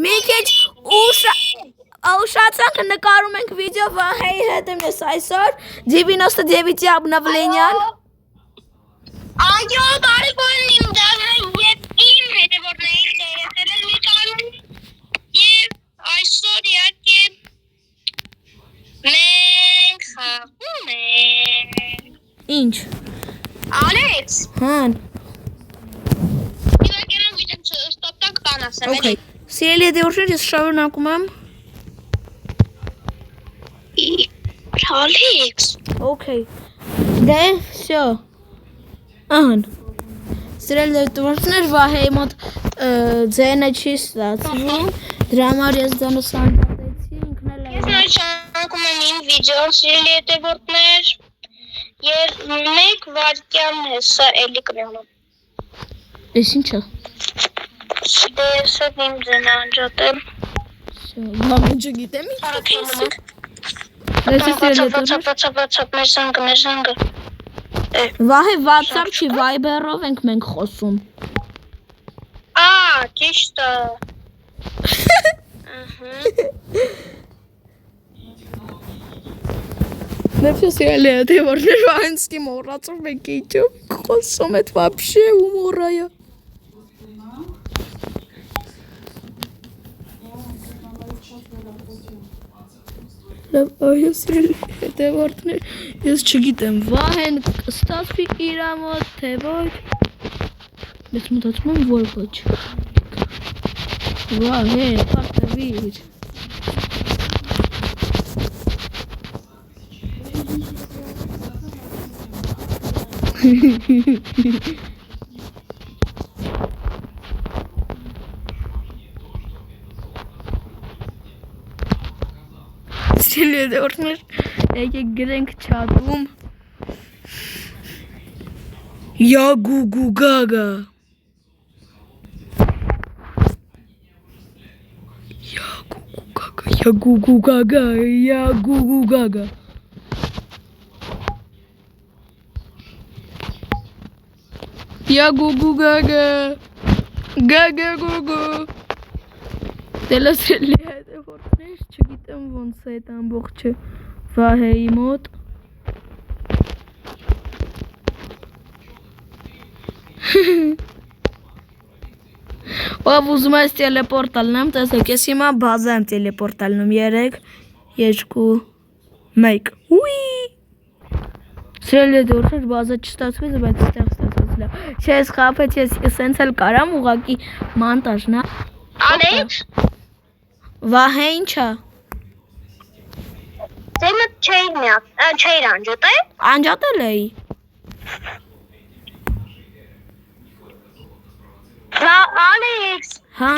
մի քիչ ուշացանք նկարում ենք վիդեո Վահեի հետ եմ ես այսօր 99-ի обновлениան Այո, բարի բոլնիմ դահը և իմ հետևորդներին դերեսել են մի կանուն և այսօր իհարկե մենք խաղում ենք Ինչ Ալեքս Հան Իվարկենան վիդեմ չստոպտակ բան ասեմ Okay Սիրելի հետևորդներ ես շարունակում եմ Ալեքս Okay Դե всё Ահան Սիրելի հետևորդներ Վահեի մոտ ձայնը չի ստացվում Դրա համար ես դա նշանակեցի ինքն էլ Ես նշանակում եմ իմ վիդեոն սիրելի հետևորդներ և մեկ վարկյան հեսա էլի կրյանը Ես ինչա Դե ես հետ իմ ձենը անջատեմ Բամեն չգիտեմ ինչ Հարակենում ենք մեր զանգը Վահե WhatsApp չի Viber-ով ենք մենք խոսում ճիշտ է Նեփյո սիրելի հետևորդներ Վահեն ստի մոռացում եք ինչով խոսում էդ вообще ումորայա Այո սիրելի հետևորդներ ես չգիտեմ Վահեն ստացվի իրա մոտ թե ոչ Ես մտածում եմ որ ոչ Վահե պարտվիր Սիրելի հետևորդներ եկեք գրենք չաթում Յա գուգու գագա Յա գուգու գագա Յա գուգու գագա Յա գուգու գագա Գագա գուգու Դելասրելի հետևորդներ չգիտեմ ոնց է այդ ամբողջը Վահեի մոտ Ով ուզում ես տելեպորտ ալնեմ, տեսեք, ես հիմա բազա եմ տելեպորտ ալնում 3, 2, 1 Ուի Սիրելի հետևորդներ բազա չստացվեց, բայց ստեղ ստացվեց լավ Չէ, ես խաբեց, ես սենց էլ կարամ ուղակի մանտաժն է Ալեքս Վահե ինչա Ձեմը չէիր անջատել Անջատել էի Ալեքս Հա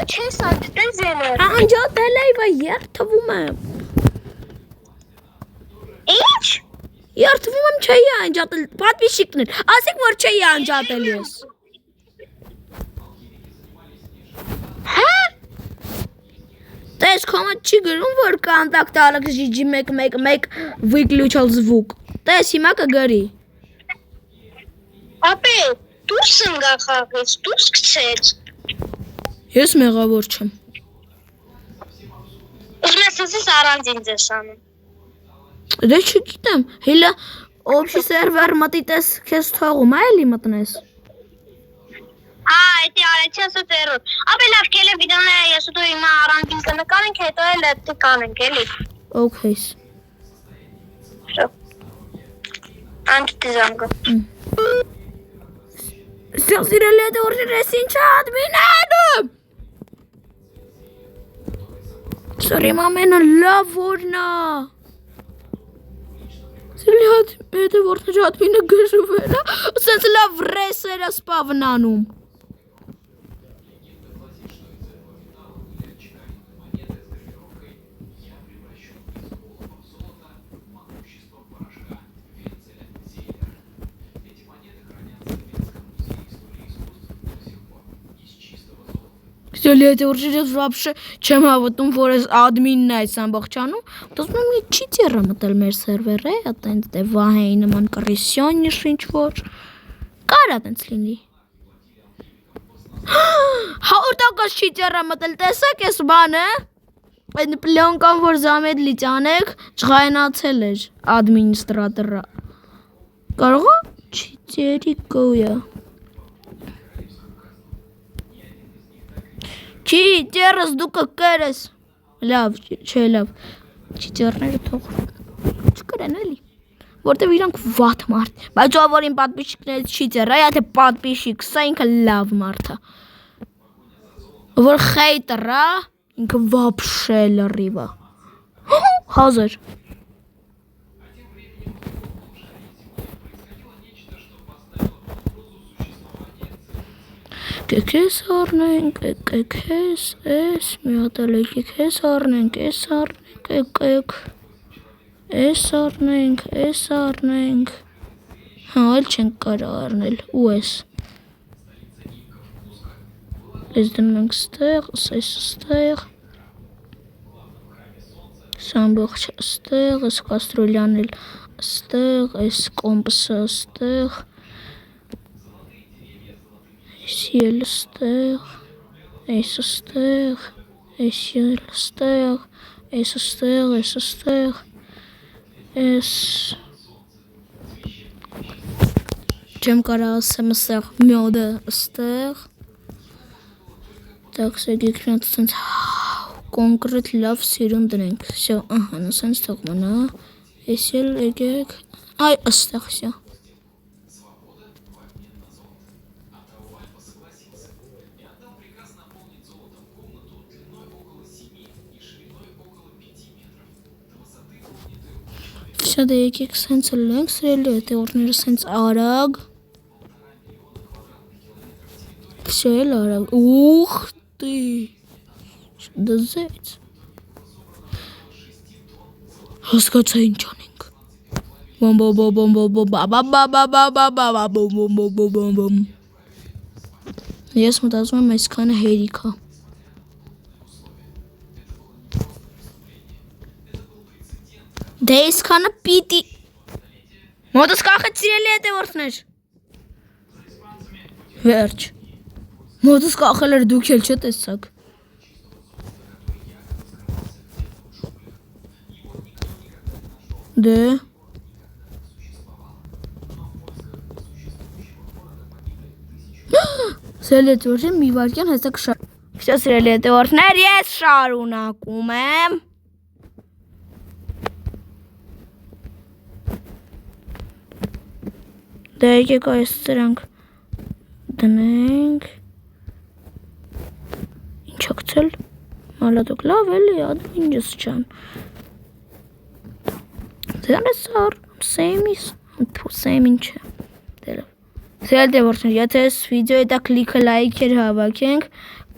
Չես անջատել ձենը Անջատել էի, վայ երթվում եմ Ինչ Երթվում եմ չէի անջատել, պատվիշիկներ, ասեք որ չէի անջատել ես Հա Տես կոմդ չի գրում, որ կոնտակտ Ալեքս GG111 выключил звук Տես հիմա կգրի Ապե, դուրս ընգա խաղից, դուրս կցեց Ես մեղավոր չեմ Ուզում ես ասես առանձին ձեզ անում Դե չգիտեմ, հիլա օբշի սերվեր մտի տես քեզ թողում է էլի մտնես Էդի արեցի ասած երոտ Ապե լավ կելե վիդեոները ես ու դու հիմա առանձին կնկանենք հետո էլ էդի կանենք էլի Okay Անջտի զանգը Սիրելի հետևորդներ ես ինչա ադմին անում Սրիմ ամենը լավ որնա Սիրելի հետևորդներ ադմինը գրվել է Սենց լավ ռեսեր է սպավնանում Սիրելի հետևորդներ ես вообще չեմ հավատում, որ ես ադմինն է այս ամբողջանում Դասում եմ մի չիտերը մտել մեր սերվերը Ատենց դե Վահեի նման կրիսյոնիշ ինչ որ Կարա տենց լինի Եկոս չիճերը մտել, տեսակ ես բանը, այդ պլյոնկան, որ զամեդլից անեք, չղայնացել էր ադմինիստրատորա։ Կարող է չիճերի գոյա։ Չիճերս դու կկերես։ Լավ, չէ լավ, չիճերները թող չկրեն էլի, որտև իրանք վատ մարդ, բայց ով որ իմ պատպիշիկներից չիճեր, այ թե պատպիշիկ, սա ինքը լավ մարդ է, որ խեյտր է, ինքը վապշե լրիվ է, հազար, կեքես արնենք, կեքես, ես, մի հատել է կեքես արնենք, ես արնենք, եկեք, ես արնենք, հա, էլ չենք կարա արնել, ու ես, ես դնենք ստեղ, ես ստեղ, սամբողջ ստեղ, ես կաստրոլյան էլ ստեղ, ես կոմպսը ստեղ, Ես ստեղ, ես ստեղ, ես ստեղ, ես ստեղ, ես ստեղ, ես չեմ կարա ասեմ ստեղ, մյոդը ստեղ, так, սեգիք նած սենց կոնկրետ լավ սիրուն դնենք, սյո, ահա, նսենց թող մնա, ես էլ եկեք, այ ստեղ, սյո. Все, да եկեք սենց լենք սրելի, էտե օրները սենց արագ, все էլ արագ, ուխ ты, դզեց, հասկացա ինչ անենք, ես մտածում եմ այսքանը հերիք է, Դե իսկանը պիտի Մոտս կախեց սիրելի հետևորդներ Վերջ Մոտս կախել էր դուք էլ չտեսակ Դե Սիրելի հետևորդներ մի վարկյան հեսակ Սիրելի հետևորդներ ես շարունակում եմ Դե եկեք այս սրանք դնենք Ինչ ակցել Մալադոք լավ էլի ադմինջս չան Դեն է սար Սեյմ ինչ է Սրել դևորդներ Եթե ես վիդեոյի դա կլիքը լայքեր հավաքենք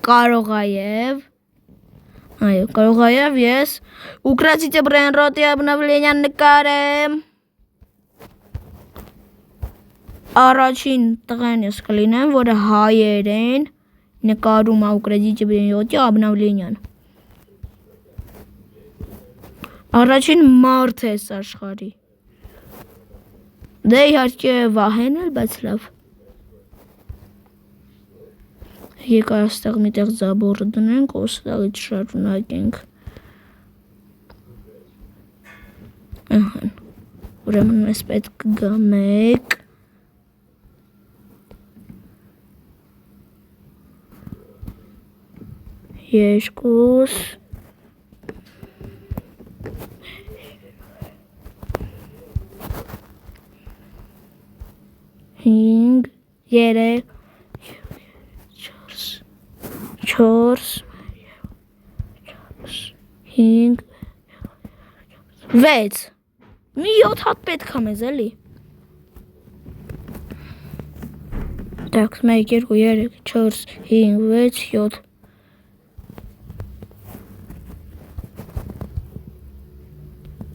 Կարող այև Այո կարող այև ես Ուկրացիցե բրենրոտի обновление նկարեմ Առաջին տղեն ես կլինեմ, որը հայեր են, նկարում ուկրադիչի բրենյոտի обновление-ն։ Առաջին մարդ ես աշխարհի։ Դե իհարկե վահեն էլ, բայց լավ։ Եկա այստեղ միտեղ զաբորը դնենք, ոստաղից շարունակենք։ Ահան։ Ուրեմն մեզ պետք գա մեկ։ Երկուս Հինգ երեք չորս հինգ վեց մի 7 հատ պետք է մեզ էլի Так, 1 2 3 4 5 6 7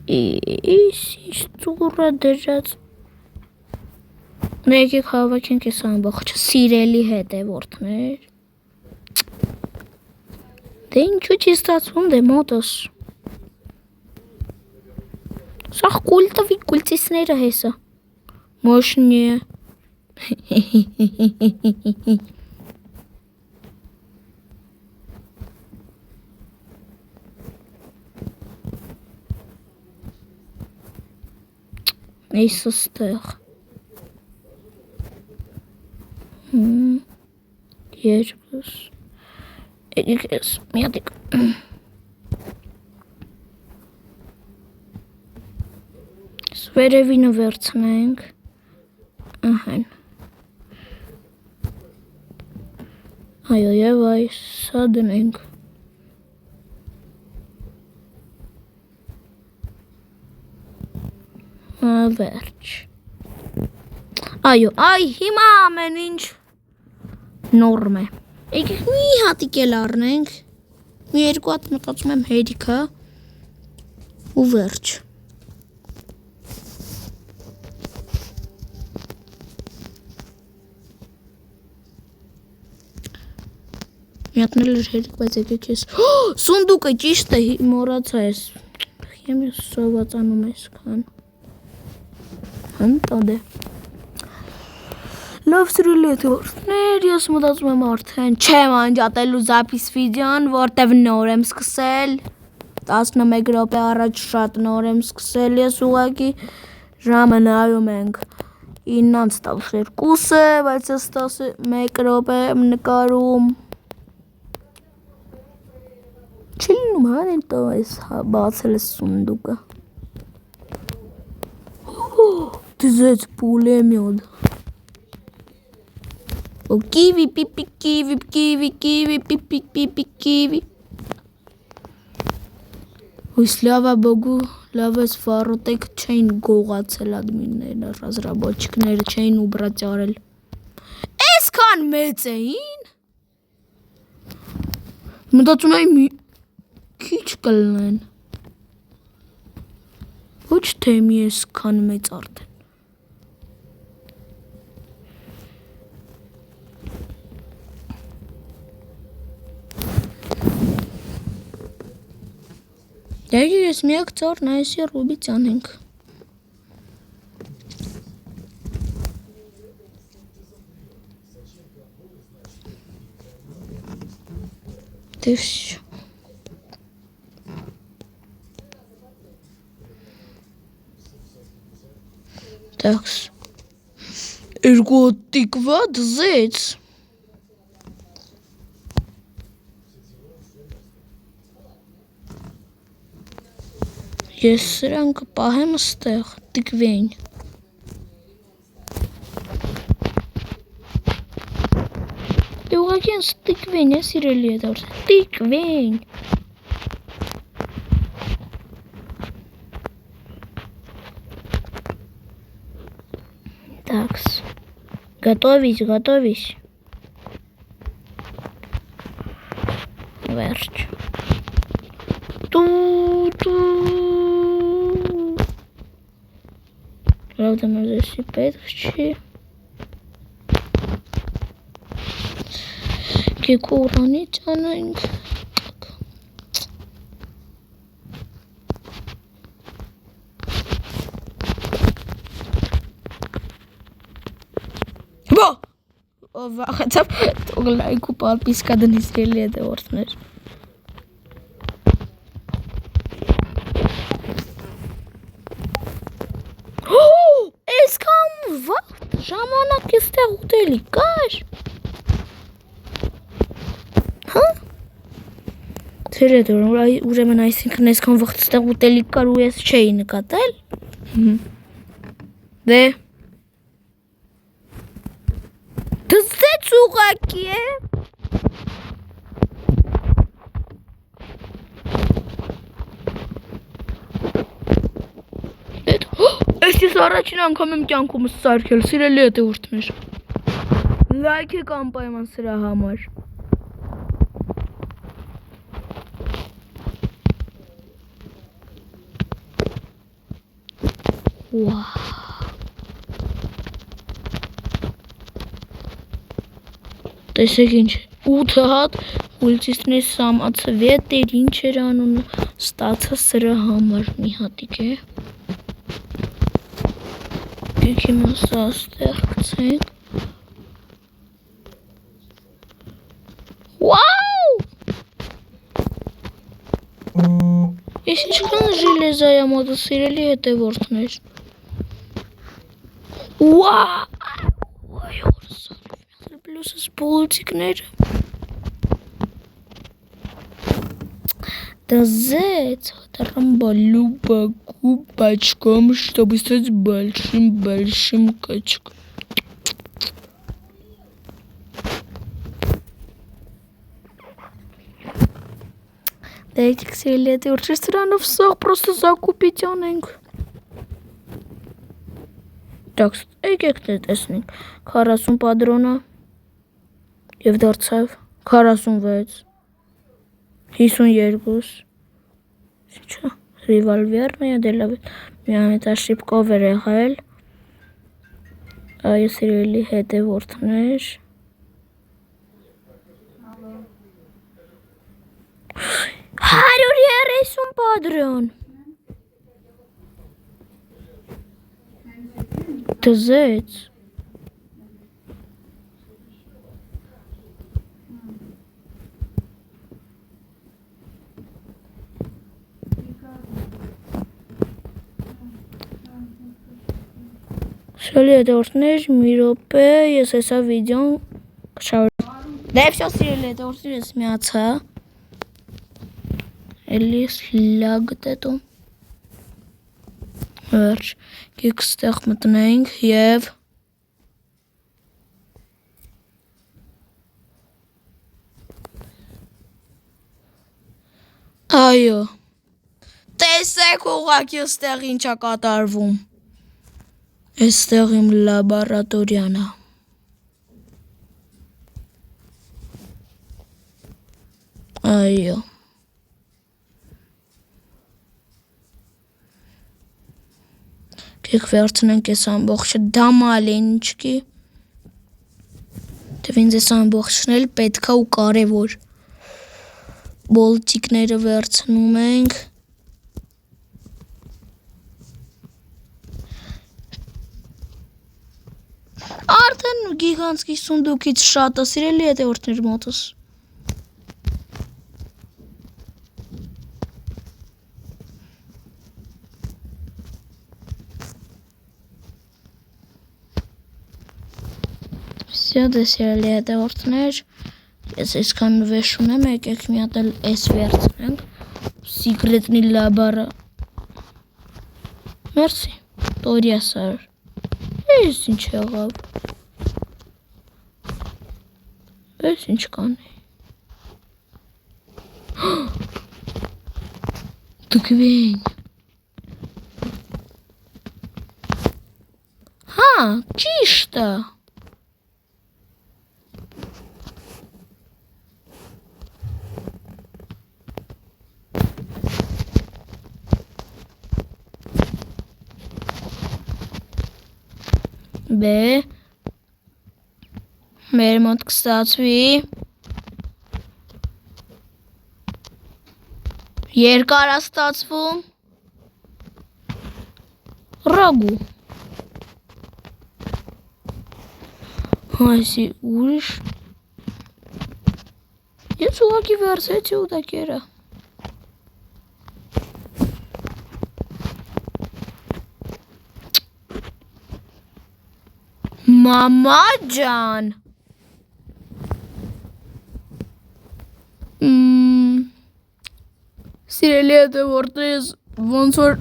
Ինչ ծուռը դրած Եկեք հավաքենք այս ամբողջը սիրելի հետևորդներ Դե ինչու չի ստացվում դե մոտս Սա կուլտովի կուլտիսները հեսա Մոշնի Այս ստեղ։ Երկուս։ Եկես, մի հատիկ։ Վերևինը վերցնենք։ Ահան։ Այո, եւ այսա դնենք։ Վերջ։ Այո, հիմա ամեն ինչ նորմ է։ Եկեք մի հատիկ էլ առնենք։ Մի երկու հատ մտածում եմ հերիքա ու վերջ։ Միատնել էր հերիք, բայց եկեք ես։ Սունդուկը ճիշտ է, մոռացա ես։ Եմ ես սովացանում այսքան։ Հմտոդ է։ Լավ սիրելի հետևորդներ, ես մտածում եմ արդեն չեմ անջատելու զապիս վիդեոն, որտև նոր եմ սկսել։ 11 րոպե առաջ շատ նոր եմ սկսել, ես ուղղակի ժամը նայում ենք 9:12 է, բայց ես 11 րոպե եմ նկարում։ Չլինում հան են տո այս բացել է սունդուկը։ Դզեց պուլեմյոդ։ О, киви, пипи, киви, киви, киви, пипи, пипи, киви. Ой, слава богу, լավես վարոտեք չէին գողացել ադմինները, разработчикները չէին ուբրած արել։ Այսքան մեծ էին։ Մտածում եմ մի քիչ կլնեն։ Ոչ թե մի այսքան մեծ արդեն։ Ես միակ ծառն այսի ռուբից անենք։ Դե всё։ Տաքս։ Երկու տիկվա դզեց։ Ես սրանք պահեմ ստեղ, տիկվեն։ Դե ուղղակի ինձ տիկվեն է սիրելի է դարձ, տիկվեն։ Такс, готовись. Վերջ։ Правда, здесь պետք չի։ Կեկուրանից անենք։ Բո! Վախեցավ, թող լայք ու պատվիսկա դնի սիրելի հետևորդներ։ Ժամանակ էստեղ ուտելի կար։ Հա? Թերեդ ուրեմն այսինքն այսքան վաղ էստեղ ուտելի կար ու ես չէի նկատել։ Դե դզեց ուղղակի է։ Ես առաջին անգամ եմ կյանքումս սարքել, սիրելի հետևորդներ։ Լայք եք անպայման սրա համար։ Տեսեք ինչ, 8 հատ ուլցիստներ սամացվետ էր, ինչ էր անունը, ստացա սրա համար մի հատիկ է։ Եկի մասա աստեղ կցենք։ Վաու! Ես ինչքան ժիլեզայ եմ ոտը սիրելի հետևորդներ։ Այ օրսալ պլյուսս պոլիտիկները Դզեց Тарамба Люба губочком, чтобы стать большим качком. Դեք սիրելի է ուրջեր սրանով սաղ պրոստը զակուպիտ անենք Դաքս եկեք տեսնենք 40 պատրոնը և դարձավ 46 52 Ինչա ռիվալվերն է դելավ միամետաշիպկով էր եղել այո սիրելի հետևորդներ 130 պատրոն Դզեց Շալի հետևորդներ մի րոպե ես հեսա վիդեոն Դե վсё սիրելի հետևորդներ ես միացա Էլի լագ տետո Վերջ Կեք ստեղ մտնենք և Այո Տեսեք ուղղակի ստեղ ինչա կատարվում Այստեղ իմ լաբորատորիան է Այո Կեք վերցնենք ես ամբողջը դամալենչկի Դև ինձ ես ամբողջն էլ պետքա ու կարևոր Բոլտիկները վերցնում ենք Արդեն գիգանտսկի սունդուկից շատ է սիրելի հետևորդներ մոտս Всё, դե սիրելի հետևորդներ Ես այսքան նվեշ ունեմ, եկեք մի հատ էլ էս վերցնենք Սիկրետնի լաբարա Մերսի, տորյա սար Ես ինչ եղավ Ես ինչ կանի Դկվին Հա, ճիշտ է Բե մեր մոտ կստացվի երկար է ստացվում ռագու Այսի ուրիշ Ես ուղղակի վերցեցի ու դա կերա Մամա ջան Սիրելի հետևորդներ ես ոնց որ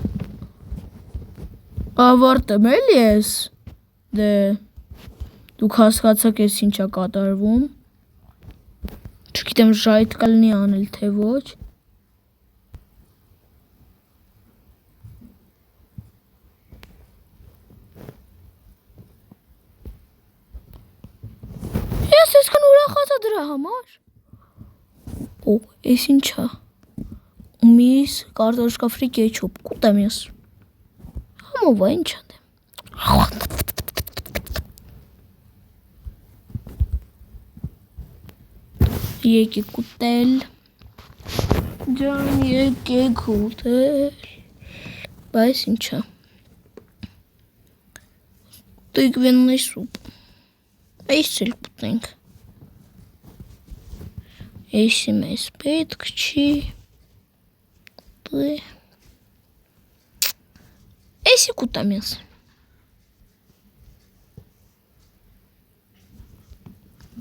ավարտեմ էլի ես Դե դուք հասկացաք ես ինչա կատարվում Չգիտեմ ժայթ կլինի անել թե ոչ Ես այսքան ուրախացա դրա համար Օ, ես ինչա Միս կարտոշկա ֆրի կեչուպ կուտեմ ես Համովա ինչ անդեմ Եկեք ուտել Ջան եկեք ուտել Բայց ինչա Տույգվեննի սուպ Այս էլ կուտնենք Էսի մեզ պետք չի Էսի կուտամ ես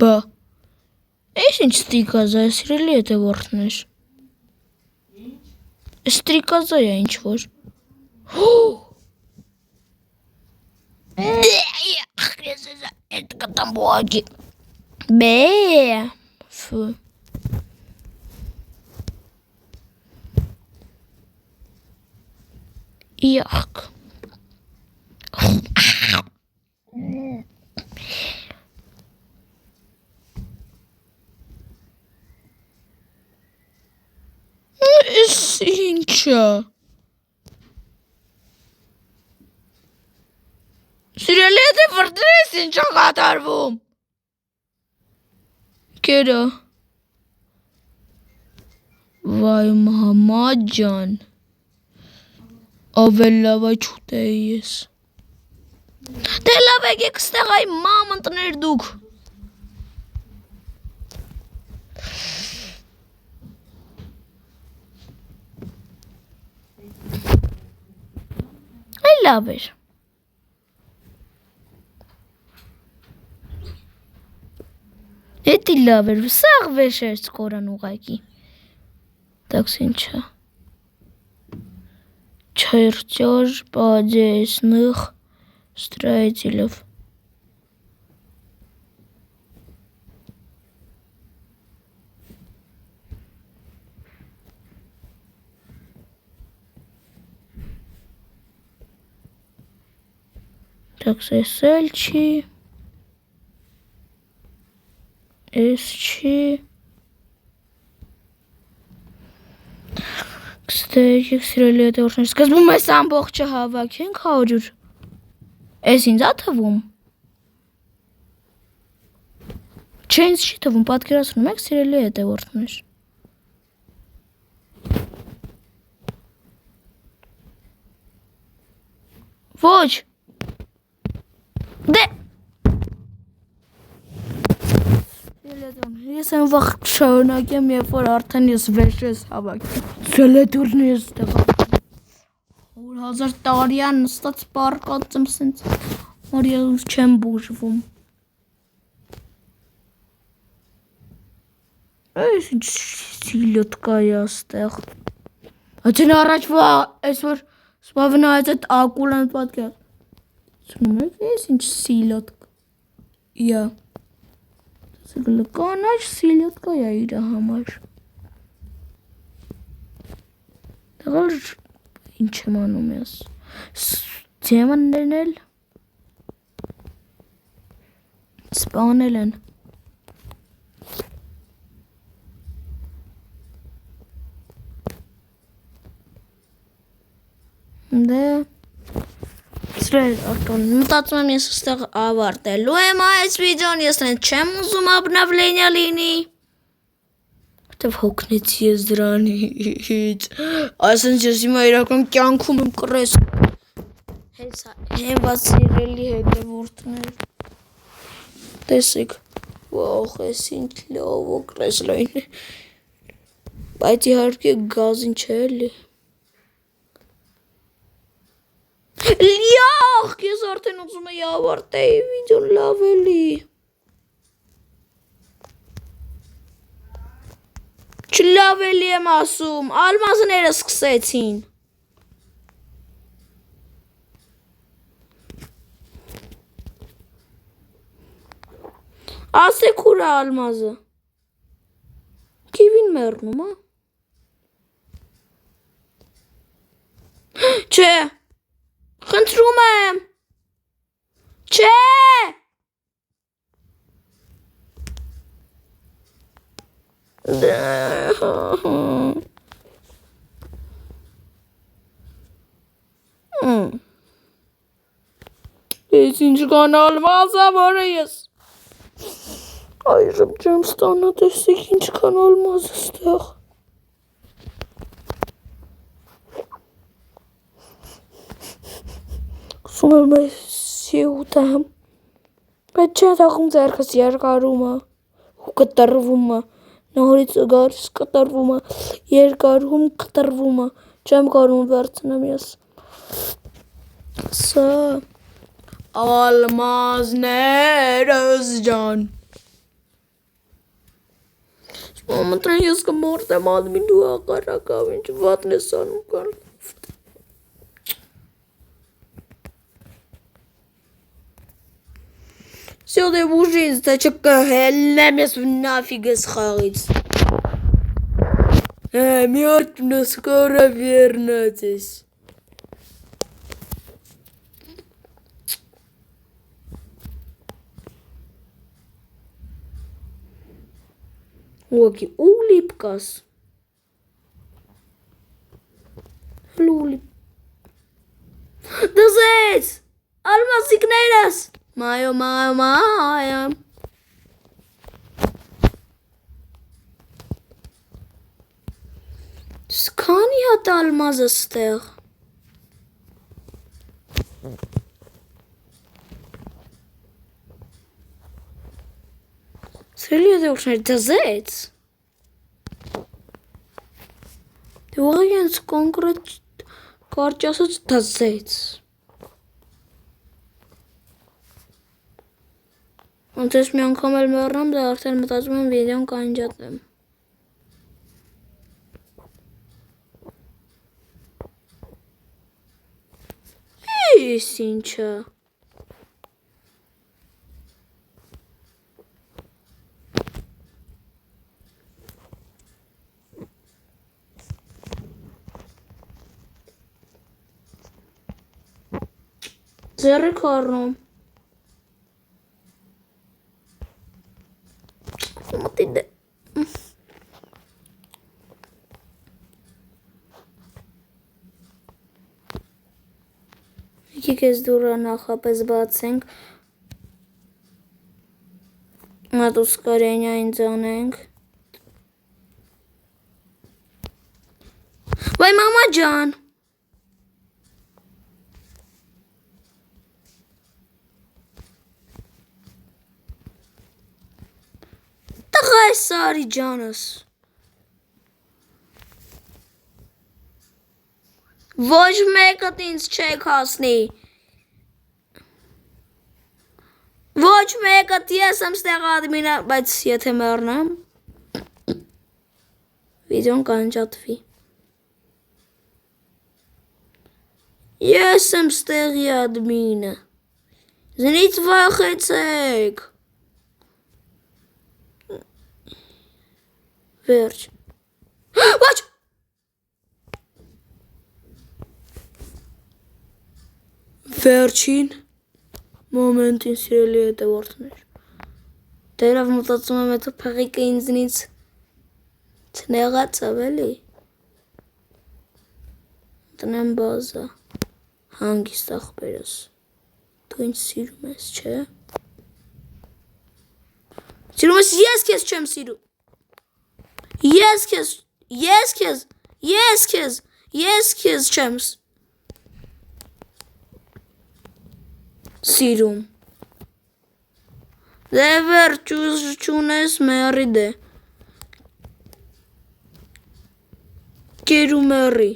B Էս ինչ ստրիկազա է, սիրելի հետևորդներ։ Ստրիկազա է ինչ-որ։ Այդ կտամ բողագի։ B F Իախք։ Էս ինչա։ Սիրելի հետևորդներ, ինչա կատարվում։ Կերա։ Վայ Մահմադ ջան։ Ավել լավ է չուտեի ես։ Դե լավ եկեք ստեղ այ մամ ընտներ դուք։ Այ լավ էր։ Էդի լավ էր, սաղ վեշ էր սկորան ուղակի։ Տաքս ինչա։ Չերճար պատեսնող строителев. Так, SL-чи. S-чи. Կստեյք սիրելի հետևորդներ, սկզբում այս ամբողջը հավաքենք 100։ Էս ինձ ա թվում։ Չէ, ինձ չի թվում, պատկերացնում եք սիրելի հետևորդներ։ Ոչ։ Դե Ես այն վաղ շարունակեմ, երբ որ արդեն ես վերջես հավաքեմ։ Սելետուրն ես տղա։ 1000 տարիան նստած պարկածում սենց, որ ես չեմ բուժվում։ Այս ինչ սիլյոտկա է աստեղ։ Ատեն առաջվա, այս որ սպավնայց այդ ակուլան պատկեր։ Սնում եք, այս ինչ սիլյոտկա։ Յա։ Կանաչ սիլյոտկա է իր համար։ Դղալ ինչ եմ անում ես։ Ձեմաններն էլ սպանել են։ Դե մտածում եմ ես ստեղ ավարտելու եմ այս վիդեոն, ես չեմ ուզում обновление լինի, որտեվ հոգնեցի ես դրանից, այսինքն ես հիմա իրական կյանքում եմ կռես, հենվա սիրելի հետևորդներ, տեսեք, ող ես ինչ լավ ու կռեսլային է, բայց իհարկե գազին չէ էլի, Լիախ, ես արդեն ուզում եի ավարտեի վիդեոն լավ էլի։ Չլավ էլի եմ ասում, ալմազները սկսեցին։ Ասեք ուր է ալմազը։ Կիվին մեռնում, Չէ։ Խնդրում եմ։ Չէ։ Ես ինչ կանալ մազա, որը ես։ Այժմ չեմ ստանա, տեսեք ինչ կանալ մազը ստեղ։ Սում եմ ես սիուտեմ, բայց չէ թաղում ձերքս երկարում է, ու կտրվում է, նորից գարիս կտրվում է, երկարում կտրվում է, չեմ կարում վերցնեմ ես։ Սա ալմազներս ջան, Ամենտեն ես կմորտեմ ադմին դու աղարակավ, ինչ վատն ես անում կար։ Всё, ты ужин, ты чё кахелемес нафиг из хариц. Мёртвно скоро вернетесь. Окей, улипкас. Лулип. Das ist! Almas Signators! Maya. Skani hat Almas Esther. Seriously, das ist? Die Orients concrete gorgeous das ist. Und das mir ankommen morgen, da արդեն մտածում եմ վիդեոն կանջատեմ։ Էս ինչա։ Ձեռը քառում։ Մտիդե։ Եկեք այս դուռը նախապես բացենք։ Մատուսկարենյային ձանենք։ Վայ մամա ջան։ Տղայ Սարի ջանս։ Ոչ մեկդ ինձ չեք հասնի։ Ոչ մեկդ ես եմ ստեղ ադմինը, բայց եթե մեռնեմ, վիդեոն կանջատվի։ Ես եմ ստեղի ադմինը։ Զնից վախեցեք։ Վերջ։ Ոչ։ Վերջին մոմենտին սիրելի հետևորդներ։ Դերավ մտածում եմ հետո փեղիկը ինձնից չնեղացավ էլի։ Տնեմ բազա։ Հանգիստ ախպերս։ Դու ինձ սիրում ես, չէ։ Սիրում ես, ես քեզ չեմ սիրում։ Ես քեզ չեմ սիրում։ Դե վերջ չունես մերի դե։ Կերու մերի։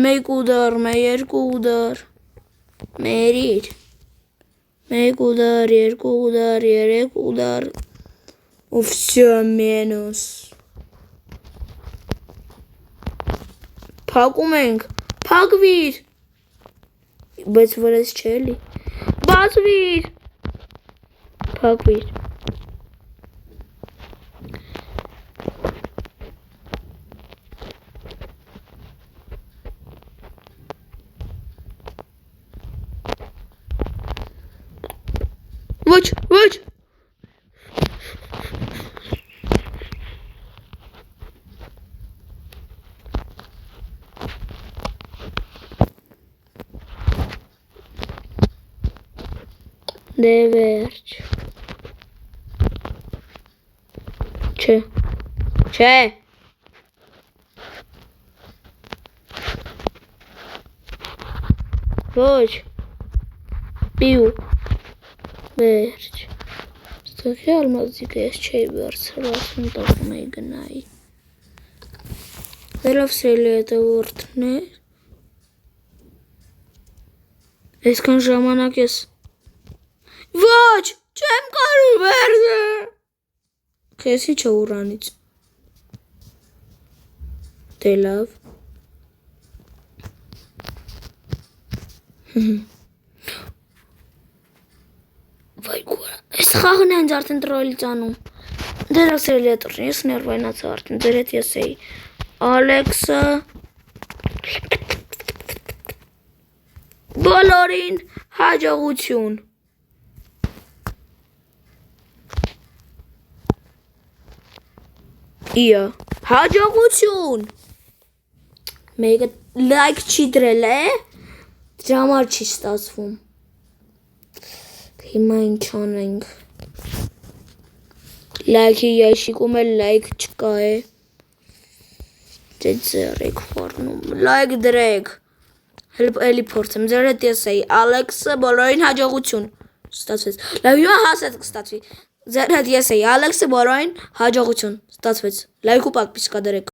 Մեկ ուդար, երկու ուդար։ Մերիր։ Մեկ ուդար, երկու ուդար, երեք ուդար։ Ու всё մենուս։ Փակում ենք։ Փակվիր։ Բայց վրես չէ էլի։ Բացվիր։ Փակվիր։ Ոչ։ Դե վերջ։ Չէ։ Ոչ։ Պիու։ Վերջ։ Ստեղի ալմազիկը ես չէի վերցրել, ասում տակում էի գնայի։ Վերով սիրելի հետևորդներ։ Այսքան ժամանակ ես Ոչ, չեմ կարող վերցնել։ Քեզ ի՞նչ է ուրանից։ Դե լավ։ Վայ գորա, այս խաղն են արդեն տրոլից անում։ Դեռ ասել է տրոլ, ես ներվայնացա արդեն, ձեր հետ ես էի։ Ալեքսը բոլորին հաջողություն։ Իա, հաջողություն։ Մեկը լայք չի դրել է, դրա համար չի ստացվում։ Հիմա ինչ անենք։ Լայքի ящիկում էլ լայք չկա է։ Դե ձերեք խառնում։ Լայք դրեք։ Էլի փորձեմ, ձեր հետ ես էի, Ալեքսը բոլորին հաջողություն ստացվեց։ Լավ, հիմա հասած կստացվի։ Ձեր հետ ես էի, Ալեքսը բոլորին հաջողություն ստացվեց։ Լայք ու պատվիսկա դրեք։